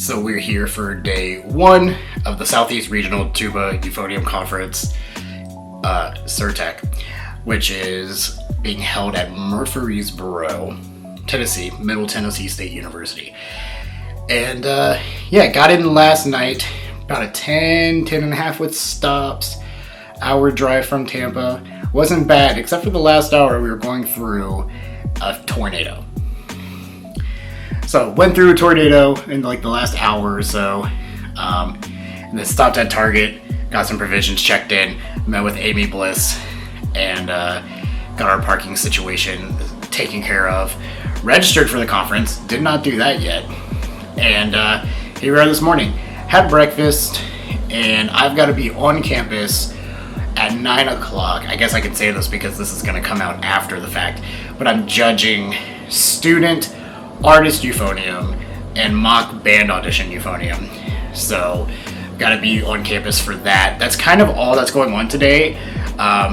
So we're here for day one of the Southeast Regional Tuba Euphonium Conference, SERTEC, which is being held at Murfreesboro, Tennessee, Middle Tennessee State University. And got in last night, about a 10 and a half with stops, hour drive from Tampa. Wasn't bad, except for the last hour we were going through a tornado. So went through a tornado in like the last hour or so, and then stopped at Target, got some provisions checked in, met with Amy Bliss, and got our parking situation taken care of. Registered for the conference, did not do that yet, and here we are this morning. Had breakfast, and I've got to be on campus at 9 o'clock. I guess I can say this because this is going to come out after the fact, but I'm judging student artist euphonium and mock band audition euphonium. So got to be on campus for that. That's kind of all that's going on today.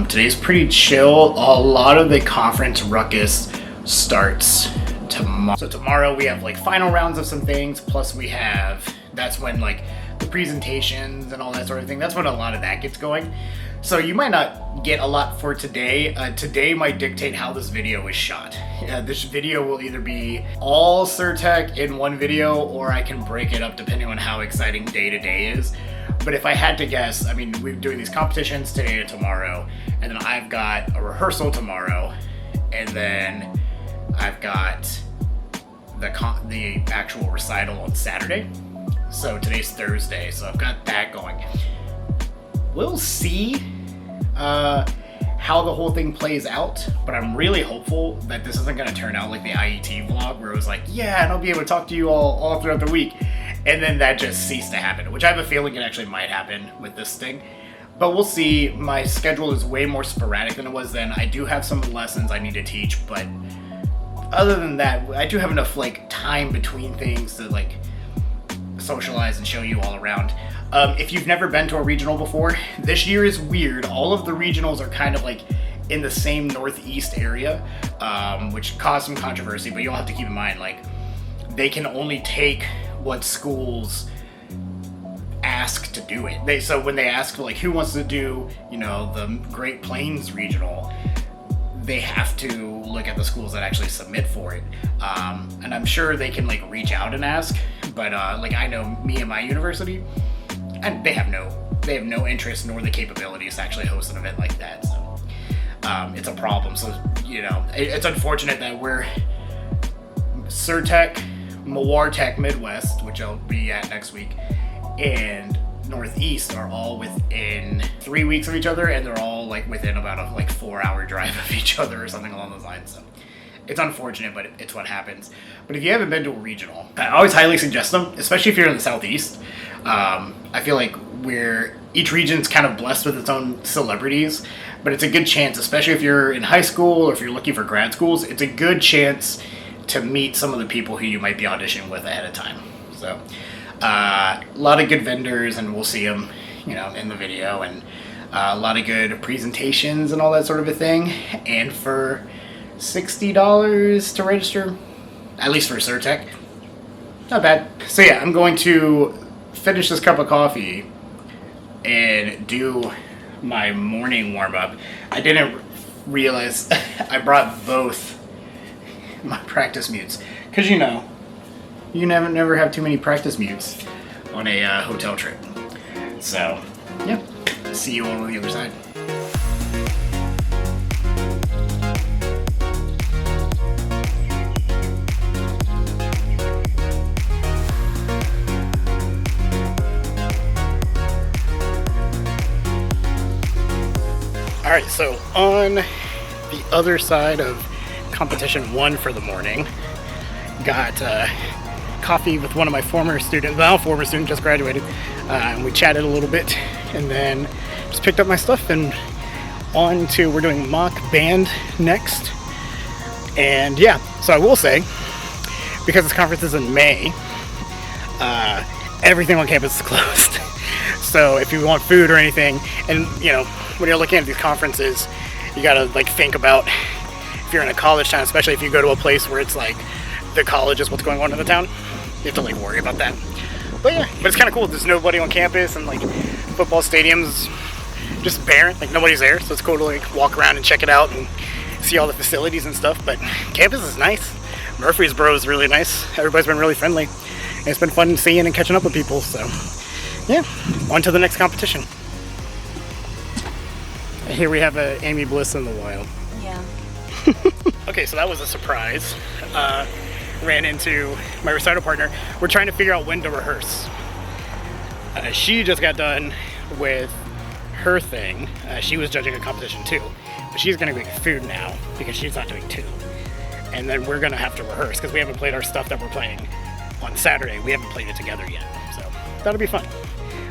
Today's pretty chill. A lot of the conference ruckus starts tomorrow. So tomorrow we have like final rounds of some things, plus that's when like the presentations and all that sort of thing, that's when a lot of that gets going. So you might not get a lot for today. Today might dictate how this video is shot. This video will either be all SERTEC in one video, or I can break it up depending on how exciting day to day is. But if I had to guess, I mean, we're doing these competitions today and tomorrow, and then I've got a rehearsal tomorrow, and then I've got the actual recital on Saturday. So today's Thursday, so I've got that going. We'll see how the whole thing plays out, but I'm really hopeful that this isn't going to turn out like the IET vlog where it was like, yeah, and I'll be able to talk to you all throughout the week, and then that just ceased to happen, which I have a feeling it actually might happen with this thing. But we'll see. My schedule is way more sporadic than it was then. I do have some lessons I need to teach, but other than that, I do have enough like time between things to like socialize and show you all around. If you've never been to a regional before, this year is weird. All of the regionals are kind of like in the same northeast area, which caused some controversy, but you'll have to keep in mind, like, they can only take what schools ask to do it. So when they ask for like who wants to do, the Great Plains regional, they have to look at the schools that actually submit for it. And I'm sure they can like reach out and ask, but like I know me and my university, and they have no interest nor the capabilities to actually host an event like that. So it's a problem. So it's unfortunate that we're SERTEC, Mawartech Midwest, which I'll be at next week, and Northeast are all within 3 weeks of each other, and they're all like within about a 4-hour drive of each other or something along those lines. So it's unfortunate, but it's what happens. But if you haven't been to a regional, I always highly suggest them, especially if you're in the Southeast. I feel like each region's kind of blessed with its own celebrities, but it's a good chance, especially if you're in high school or if you're looking for grad schools, it's a good chance to meet some of the people who you might be auditioning with ahead of time. So a lot of good vendors, and we'll see them, in the video, and a lot of good presentations and all that sort of a thing. And for $60 to register, at least for SERTEC, not bad. So yeah, I'm going to finish this cup of coffee and do my morning warm-up. I didn't realize I brought both my practice mutes, because you never have too many practice mutes on a hotel trip. So yeah, see you all on the other side. All right, so on the other side of competition one for the morning, got coffee with one of my former students, just graduated, and we chatted a little bit, and then just picked up my stuff and we're doing mock band next. And yeah, so I will say, because this conference is in May, everything on campus is closed. So if you want food or anything, and when you're looking at these conferences, you gotta think about, if you're in a college town, especially if you go to a place where it's like the college is what's going on in the town, you have to worry about that. But yeah, but it's kind of cool. There's nobody on campus, and like football stadiums just barren. Like nobody's there, so it's cool to like walk around and check it out and see all the facilities and stuff. But campus is nice. Murfreesboro is really nice. Everybody's been really friendly, and it's been fun seeing and catching up with people. So yeah, on to the next competition. And here we have a Amy Bliss in the wild. Yeah. Okay, so that was a surprise. Ran into my recital partner. We're trying to figure out when to rehearse. She just got done with her thing. She was judging a competition too, but she's gonna make food now because she's not doing two. And then we're gonna have to rehearse because we haven't played our stuff that we're playing on Saturday. We haven't played it together yet, so that'll be fun.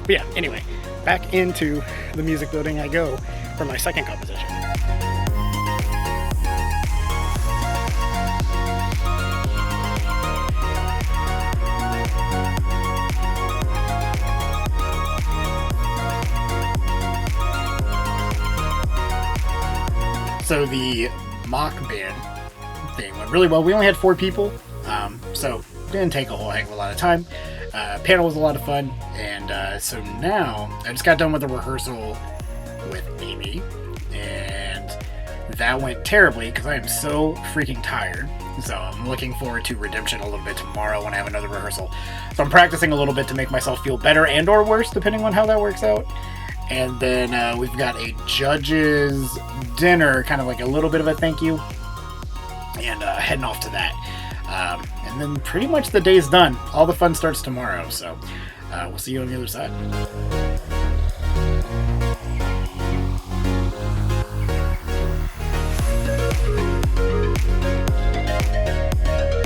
But yeah, anyway, back into the music building I go for my second competition. So the mock band thing went really well. We only had 4 people, so it didn't take a whole heck of a lot of time. Panel was a lot of fun, and so now I just got done with a rehearsal with Amy, and that went terribly because I am so freaking tired. So I'm looking forward to redemption a little bit tomorrow when I have another rehearsal. So I'm practicing a little bit to make myself feel better and or worse, depending on how that works out. And then we've got a judge's dinner, kind of like a little bit of a thank you, and heading off to that. And then pretty much the day's done. All the fun starts tomorrow, so we'll see you on the other side.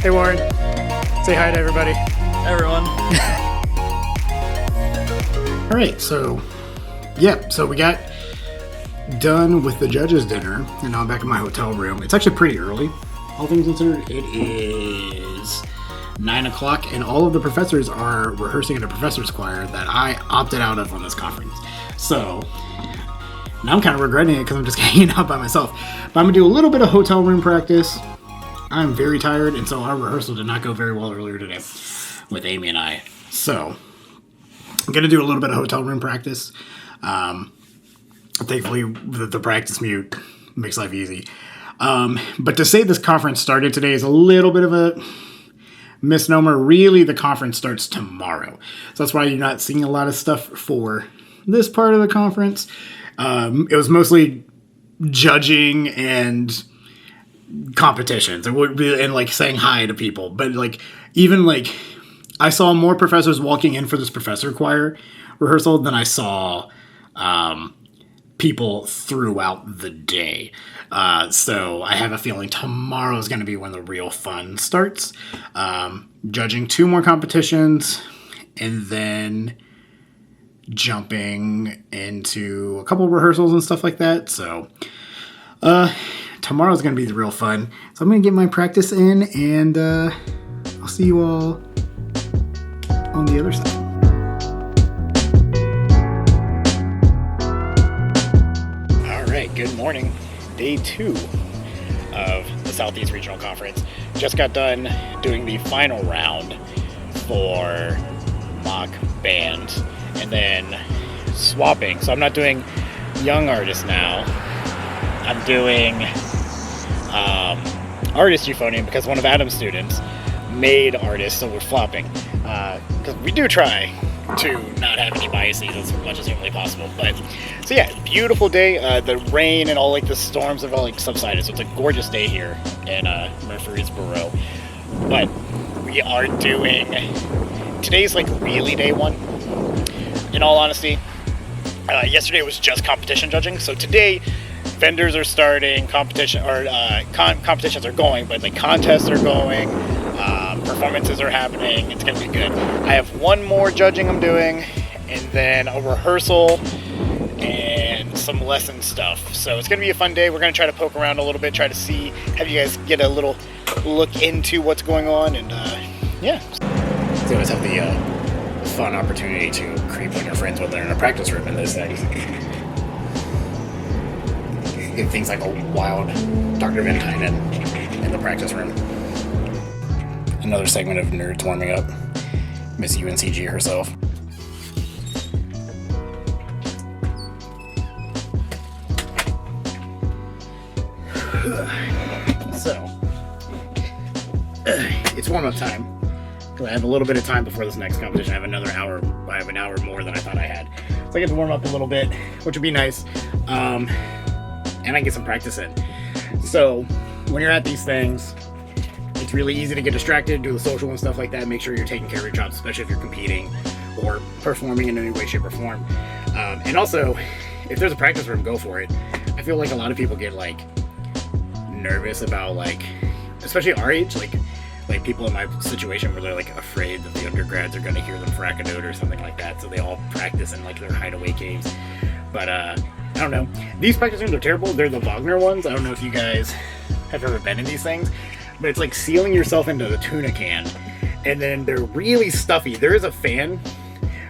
Hey Warren, say hi to everybody. Hi everyone. All right, so we got done with the judge's dinner, and now I'm back in my hotel room. It's actually pretty early, all things considered. It is 9 o'clock, and all of the professors are rehearsing in a professor's choir that I opted out of on this conference. So now I'm kind of regretting it because I'm just hanging out by myself. But I'm gonna do a little bit of hotel room practice. I'm very tired, and so our rehearsal did not go very well earlier today with Amy and I. So I'm gonna do a little bit of hotel room practice. Thankfully, the practice mute makes life easy. But to say this conference started today is a little bit of a misnomer. Really, the conference starts tomorrow. So that's why you're not seeing a lot of stuff for this part of the conference. It was mostly judging and competitions and like saying hi to people. But like even like I saw more professors walking in for this professor choir rehearsal than I saw people throughout the day. So I have a feeling tomorrow is going to be when the real fun starts. Judging 2 more competitions and then jumping into a couple rehearsals and stuff like that. So tomorrow's going to be the real fun. So I'm going to get my practice in, and I'll see you all on the other side. Good morning. Day 2 of the Southeast Regional Conference. Just got done doing the final round for mock band and then swapping. So I'm not doing young artists now. I'm doing artist euphonium because one of Adam's students made artists, so we're flopping. Because we do try to not have any biases as much as humanly possible. But so yeah, beautiful day. The rain and all like the storms have all like subsided, so it's a gorgeous day here in Murfreesboro. But we are doing today's like really day 1. In all honesty, yesterday was just competition judging. So today, vendors are starting competition or competitions are going, but like contests are going. Performances are happening. It's gonna be good. I have 1 more judging I'm doing, and then a rehearsal and some lesson stuff. So it's gonna be a fun day. We're gonna try to poke around a little bit, try to see, have you guys get a little look into what's going on, and yeah. So you always have the fun opportunity to creep on your friends when they're in a practice room in those things. Get things like a wild Dr. Van Tynen in the practice room. Another segment of nerds warming up. Miss UNCG herself. So, it's warm-up time. I have a little bit of time before this next competition. I have another hour. I have an hour more than I thought I had. So I get to warm up a little bit, which would be nice. And I get some practice in. So when you're at these things, it's really easy to get distracted, do the social and stuff like that. Make sure you're taking care of your chops, especially if you're competing or performing in any way, shape, or form. And also, if there's a practice room, go for it. I feel like a lot of people get like nervous about like, especially our age, like people in my situation where they're like afraid that the undergrads are going to hear them frack a note or something like that, so they all practice in like their hideaway caves. But I don't know, these practice rooms are terrible. They're the Wagner ones. I don't know if you guys have ever been in these things, but it's like sealing yourself into the tuna can, and then they're really stuffy. There is a fan,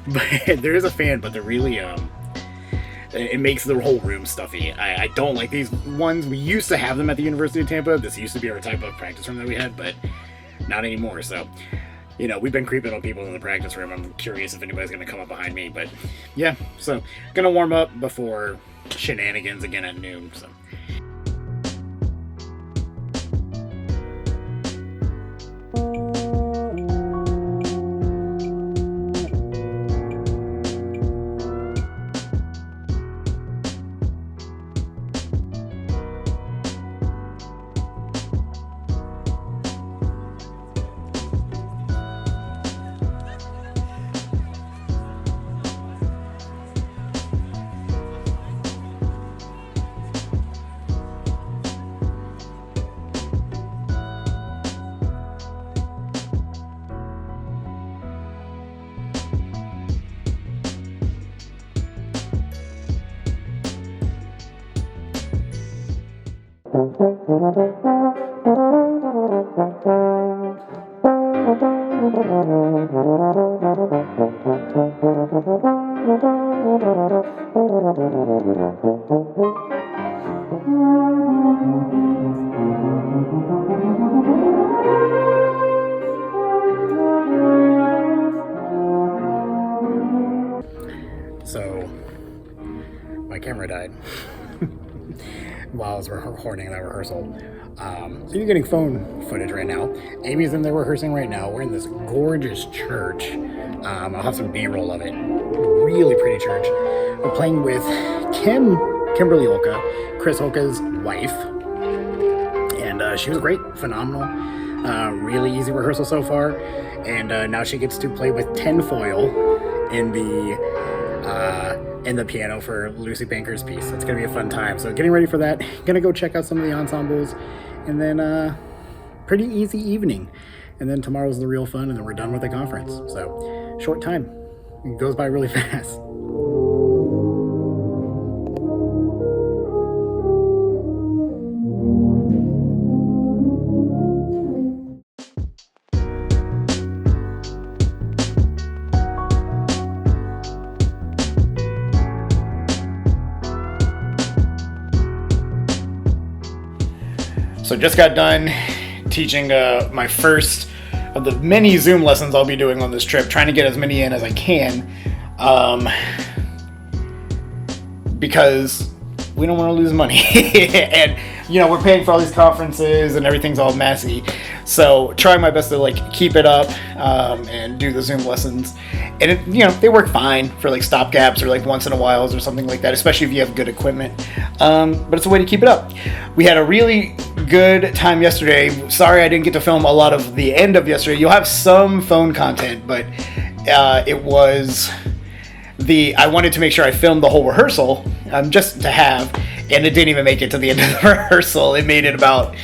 but they're really it makes the whole room stuffy. I don't like these ones. We used to have them at the University of Tampa. This used to be our type of practice room that we had, but not anymore. So, you know, we've been creeping on people in the practice room. I'm curious if anybody's going to come up behind me, but yeah. So, gonna warm up before shenanigans again at noon. So. So, my camera died while I was recording that rehearsal. So you're getting phone footage right now. Amy's in there rehearsing right now. We're in this gorgeous church. I'll have some B-roll of it. Really pretty church. We're playing with Kimberly Olka, Chris Olka's wife. And she was great, phenomenal. Really easy rehearsal so far. And now she gets to play with tinfoil in the piano for Lucy Banker's piece. It's gonna be a fun time. So getting ready for that. Gonna go check out some of the ensembles, and then pretty easy evening. And then tomorrow's the real fun, and then we're done with the conference. So short time. It goes by really fast. So just got done teaching my first of the many Zoom lessons I'll be doing on this trip, trying to get as many in as I can, because we don't want to lose money. And, you know, we're paying for all these conferences and everything's all messy. So trying my best to like keep it up and do the Zoom lessons. And it, you know, they work fine for like stopgaps or like once in a while or something like that, especially if you have good equipment. But it's a way to keep it up. We had a really good time yesterday. Sorry I didn't get to film a lot of the end of yesterday. You'll have some phone content, but it was I wanted to make sure I filmed the whole rehearsal just to have, and it didn't even make it to the end of the rehearsal. It made about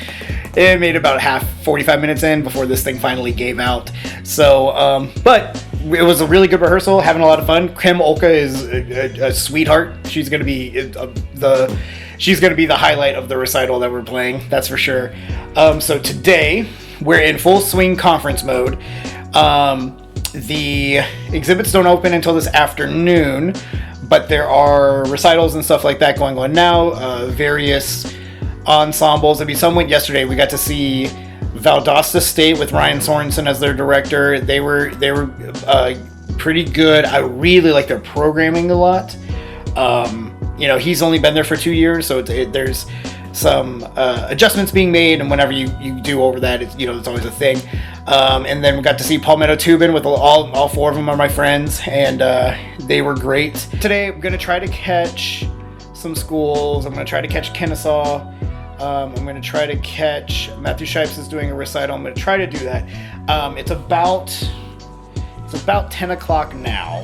45 minutes in before this thing finally gave out. So, but it was a really good rehearsal, having a lot of fun. Kim Olka is a sweetheart. She's gonna be the highlight of the recital that we're playing. That's for sure. So today we're in full swing conference mode. The exhibits don't open until this afternoon, but there are recitals and stuff like that going on now. Various ensembles. I mean, some went yesterday. We got to see Valdosta State with Ryan Sorensen as their director. They were pretty good. I really like their programming a lot. He's only been there for 2 years, so there's some adjustments being made, and whenever you do over that, it's always a thing. And then we got to see Palmetto Tubin with all 4 of them are my friends, and they were great. Today I'm going to try to catch some schools. I'm going to try to catch Kennesaw. I'm going to try to catch Matthew Shipes is doing a recital. I'm going to try to do that. It's about 10 o'clock now.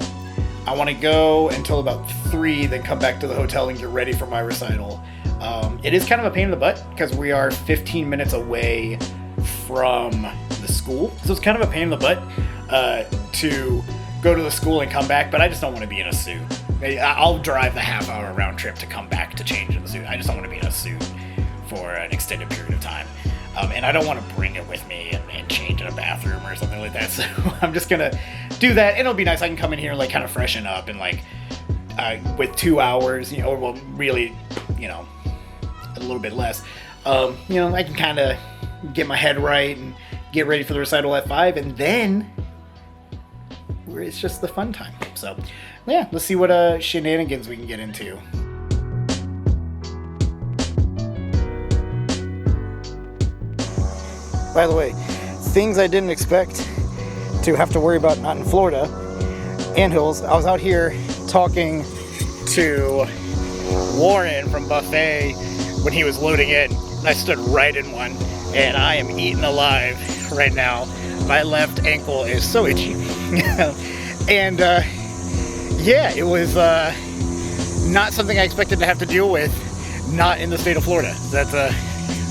I want to go until about 3, then come back to the hotel and get ready for my recital. It is kind of a pain in the butt because we are 15 minutes away from the school. So it's kind of a pain in the butt to go to the school and come back, but I just don't want to be in a suit. I'll drive the half-hour round trip to come back to change in the suit. I just don't want to be in a suit for an extended period of time. And I don't want to bring it with me and change in a bathroom or something like that. So I'm just going to do that. And it'll be nice. I can come in here and kind of freshen up and with 2 hours, or well, really, a little bit less. I can kind of get my head right and get ready for the recital at 5. And then it's just the fun time. So yeah, let's see what shenanigans we can get into. By the way, things I didn't expect to have to worry about not in Florida, anthills. I was out here talking to Warren from Buffet when he was loading in. I stood right in one, and I am eaten alive right now. My left ankle is so itchy. And it was not something I expected to have to deal with, not in the state of Florida.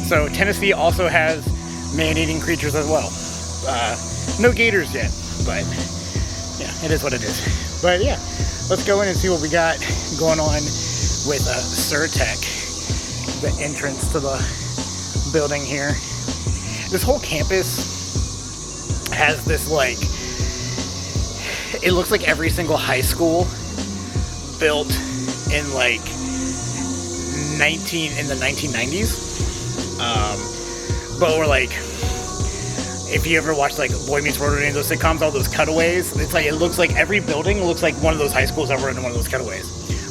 So Tennessee also has man-eating creatures as well. No gators yet, but yeah, it is what it is. But yeah, let's go in and see what we got going on with SERTEC, the entrance to the building here. This whole campus has this it looks like every single high school built in in the 1990s. But we're if you ever watched Boy Meets World or any of those sitcoms, all those cutaways, it looks like every building looks like one of those high schools ever in one of those cutaways.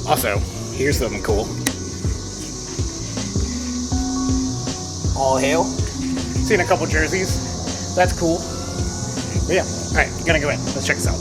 Also, here's something cool. All hail. Seen a couple jerseys. That's cool. But yeah, alright, gonna go in. Let's check this out.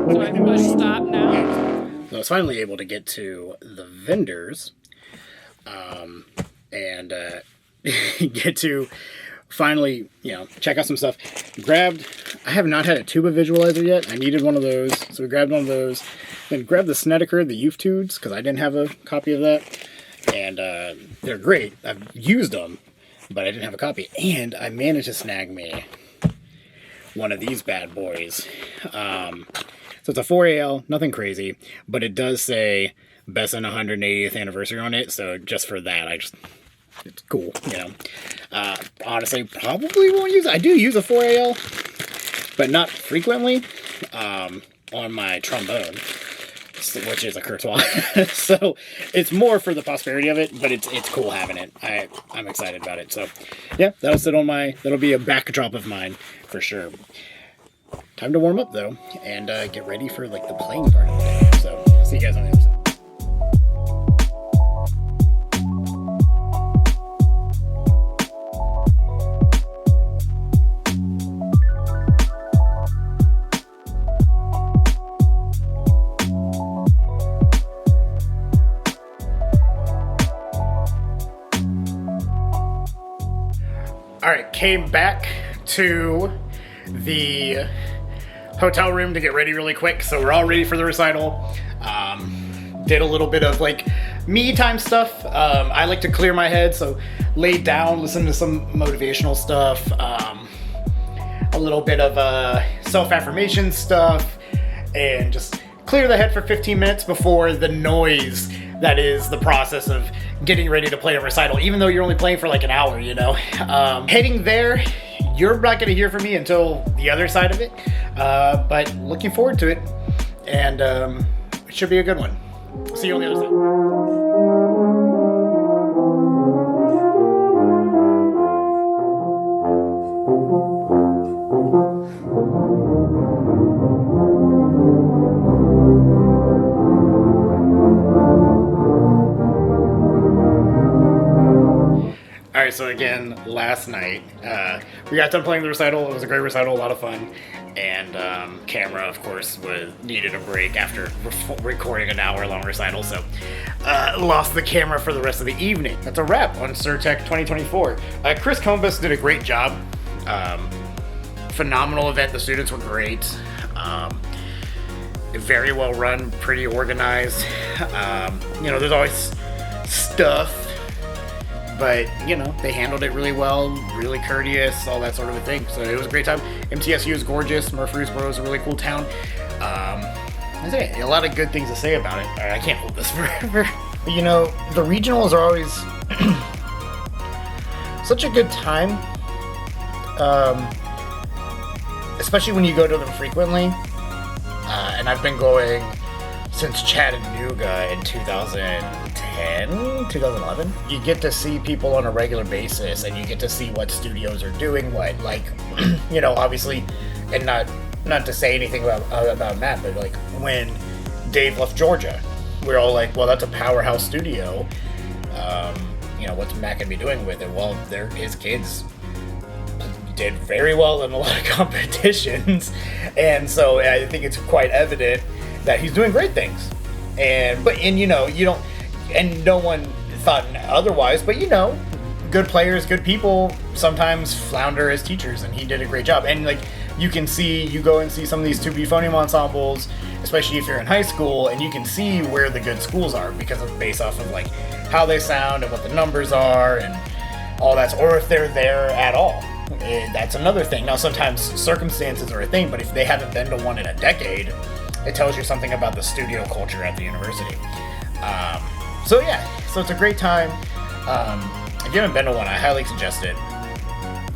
Do I push stop now? So I was finally able to get to the vendors and get to finally, check out some stuff. I have not had a tuba visualizer yet. I needed one of those, so we grabbed one of those. Then grabbed the Snedeker, the Euphonium tubes, because I didn't have a copy of that. And they're great. I've used them, but I didn't have a copy. And I managed to snag me one of these bad boys. So it's a 4AL, nothing crazy, but it does say Besson 180th anniversary on it. So just for that, it's cool, Honestly, probably won't use it. I do use a 4AL, but not frequently, on my trombone, which is a Courtois. So it's more for the prosperity of it, but it's cool having it. I'm excited about it. So yeah, that'll be a backdrop of mine for sure. Time to warm up though, and get ready for like the playing part of the day. So see you guys on the other side. All right, came back to the hotel room to get ready really quick. So we're all ready for the recital. Did a little bit of like me time stuff. I like to clear my head, so laid down, listen to some motivational stuff, a little bit of self-affirmation stuff, and just clear the head for 15 minutes before the noise that is the process of getting ready to play a recital, even though you're only playing for like an hour, you know. Heading there, you're not going to hear from me until the other side of it, but looking forward to it, and it should be a good one. See you on the other side. Alright, so again, last night, we got done playing the recital. It was a great recital, a lot of fun. And camera, of course, needed a break after recording an hour-long recital, so lost the camera for the rest of the evening. That's a wrap on SERTEC 2024. Chris Combus did a great job. Phenomenal event. The students were great. Very well run, pretty organized. You know, there's always stuff, but, you know, they handled it really well, really courteous, all that sort of a thing. So it was a great time. MTSU is gorgeous. Murfreesboro is a really cool town. That's it. A lot of good things to say about it. All right, I can't hold this forever. But, you know, the regionals are always such a good time, especially when you go to them frequently. And I've been going since Chattanooga in 2010, 2011. You get to see people on a regular basis, and you get to see what studios are doing what. Like, you know, obviously, and not to say anything about Matt, but like when Dave left Georgia, we're all like, well, that's a powerhouse studio. You know, what's Matt gonna be doing with it? Well, his kids did very well in a lot of competitions, and so I think it's quite evident that he's doing great things. And you know, you don't, and no one thought otherwise, but you know, good players, good people sometimes flounder as teachers, and he did a great job. And like, you go and see some of these Tuba Euphonium ensembles, especially if you're in high school, and you can see where the good schools are based off of like how they sound and what the numbers are and all that, or if they're there at all. That's another thing. Now, sometimes circumstances are a thing, but if they haven't been to one in a decade, it tells you something about the studio culture at the university. So yeah, so it's a great time. If you haven't been to one, I highly suggest it.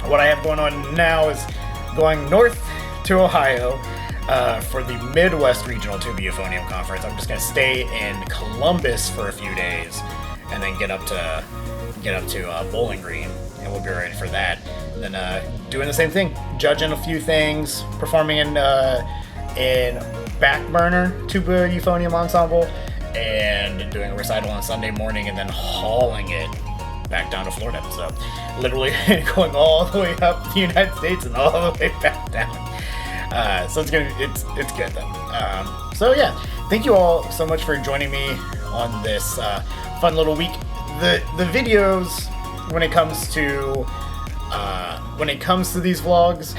What I have going on now is going north to Ohio for the Midwest Regional Tuba Euphonium Conference. I'm just going to stay in Columbus for a few days and then get up to Bowling Green, and we'll be ready for that. And then doing the same thing, judging a few things, performing in Backburner Tuba Euphonium Ensemble, and doing a recital on Sunday morning, and then hauling it back down to Florida. So literally going all the way up the United States and all the way back down. So it's good though. So yeah, thank you all so much for joining me on this fun little week. The videos, when it comes to these vlogs,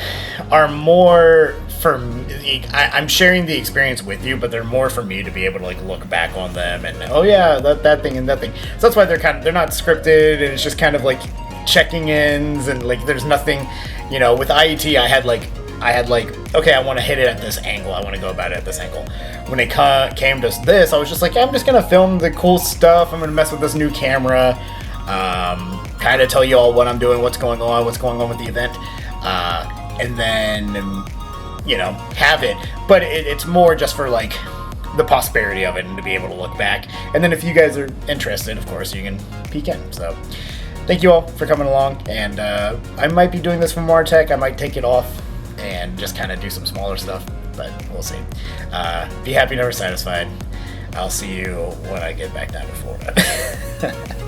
are more for me. I'm sharing the experience with you, but they're more for me to be able to like look back on them and, oh yeah, that thing and that thing. So that's why they're not scripted, and it's just kind of like checking ins, and like there's nothing, you know. With IET, I had like, okay, I want to hit it at this angle, I want to go about it at this angle. When it came to this, I was just like, I'm just gonna film the cool stuff. I'm gonna mess with this new camera, kind of tell you all what I'm doing, what's going on with the event, and then have it, but it's more just for like the prosperity of it and to be able to look back. And then if you guys are interested, of course, you can peek in. So thank you all for coming along, and I might be doing this for MarTech. I might take it off and just kind of do some smaller stuff, but we'll see. Be happy, never satisfied. I'll see you when I get back down to Florida.